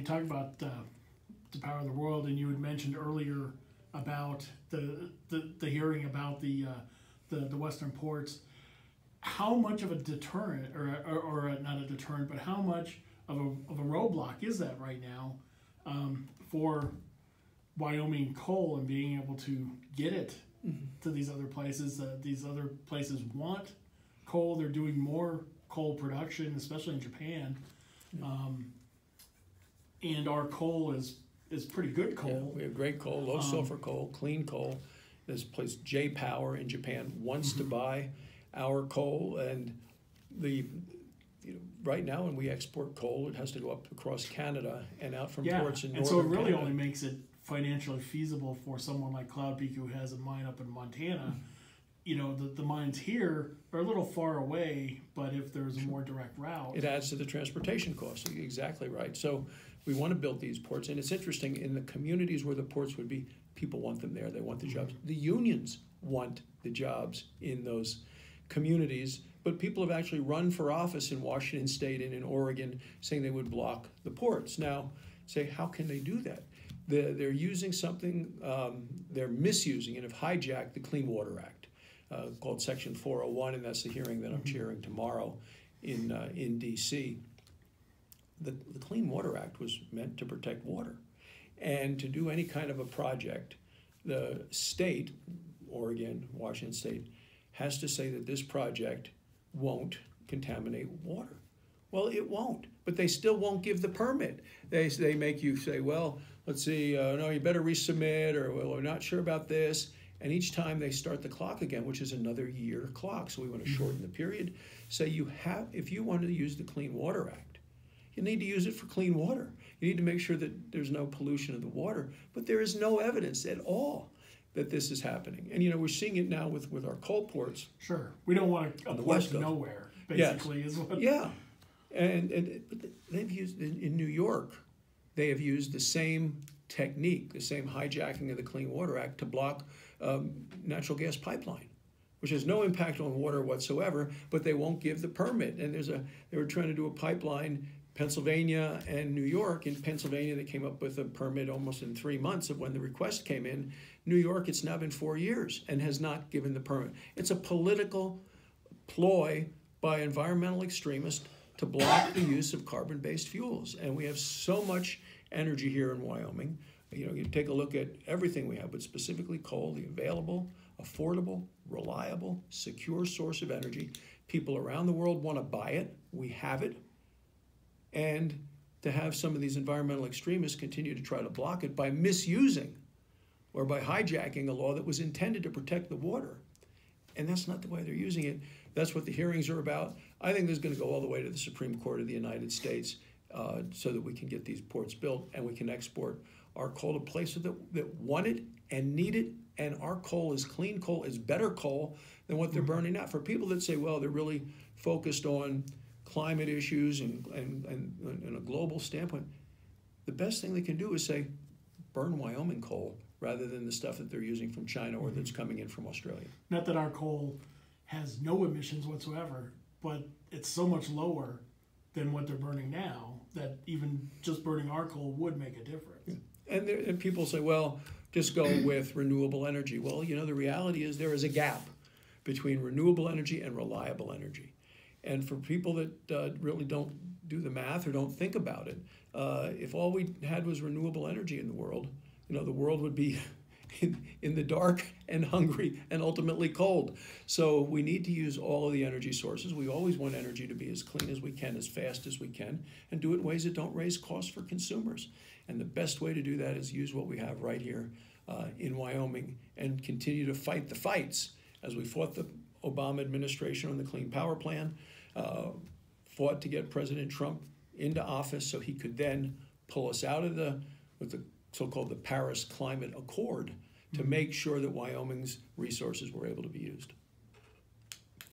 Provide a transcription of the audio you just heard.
talk about the power of the world, and you had mentioned earlier about the hearing about the Western ports. How much of a deterrent, or not a deterrent, but how much of a roadblock is that right now for Wyoming coal and being able to get it to these other places? These other places want coal. They're doing more coal production, especially in Japan. And our coal is pretty good coal. Yeah, we have great coal, low sulfur coal, clean coal. This place, J Power in Japan, wants to buy our coal, and right now when we export coal, it has to go up across Canada and out from ports in northern Canada. And so it really only makes it financially feasible for someone like Cloud Peak, who has a mine up in Montana. The mines here are a little far away, but if there's a more direct route, it adds to the transportation costs. Exactly right. So we want to build these ports, and it's interesting, in the communities where the ports would be, people want them there. They want the jobs. The unions want the jobs in those communities, but people have actually run for office in Washington State and in Oregon saying they would block the ports. Now, say, how can they do that? They're using something, they're misusing and have hijacked the Clean Water Act, called Section 401, and that's the hearing that I'm chairing tomorrow in D.C. The Clean Water Act was meant to protect water. And to do any kind of a project, the state, Oregon, Washington State, has to say that this project won't contaminate water. Well, it won't, but they still won't give the permit. They make you say, well, let's see, no, you better resubmit, or well, we're not sure about this. And each time they start the clock again, which is another year clock. So we want to shorten the period. Say if you want to use the Clean Water Act, you need to use it for clean water. You need to make sure that there's no pollution of the water. But there is no evidence at all that this is happening. And we're seeing it now with our coal ports. Sure. We don't want a port to nowhere, basically, is what. Yeah. But they've used, in New York, they have used the same technique, the same hijacking of the Clean Water Act to block natural gas pipeline, which has no impact on water whatsoever, but they won't give the permit. And they were trying to do a pipeline, Pennsylvania and New York. In Pennsylvania, they came up with a permit almost in 3 months of when the request came in. New York, it's now been 4 years and has not given the permit. It's a political ploy by environmental extremists to block the use of carbon-based fuels. And we have so much energy here in Wyoming. You take a look at everything we have, but specifically coal, the available, affordable, reliable, secure source of energy. People around the world want to buy it. We have it. And to have some of these environmental extremists continue to try to block it by misusing or by hijacking a law that was intended to protect the water. And that's not the way they're using it. That's what the hearings are about. I think this is going to go all the way to the Supreme Court of the United States so that we can get these ports built and we can export our coal to places that want it and need it. And our coal is clean coal, is better coal than what they're burning out. For people that say, well, they're really focused on climate issues and a global standpoint, the best thing they can do is say, burn Wyoming coal rather than the stuff that they're using from China or that's coming in from Australia. Not that our coal has no emissions whatsoever, but it's so much lower than what they're burning now that even just burning our coal would make a difference. Yeah. And people say, well, just go with renewable energy. Well, the reality is there is a gap between renewable energy and reliable energy. And for people that really don't do the math or don't think about it, if all we had was renewable energy in the world would be in the dark and hungry and ultimately cold. So we need to use all of the energy sources. We always want energy to be as clean as we can, as fast as we can, and do it in ways that don't raise costs for consumers. And the best way to do that is use what we have right here in Wyoming and continue to fight the fights as we fought the Obama administration on the Clean Power Plan, fought to get President Trump into office so he could then pull us out of with the so-called the Paris Climate Accord to make sure that Wyoming's resources were able to be used.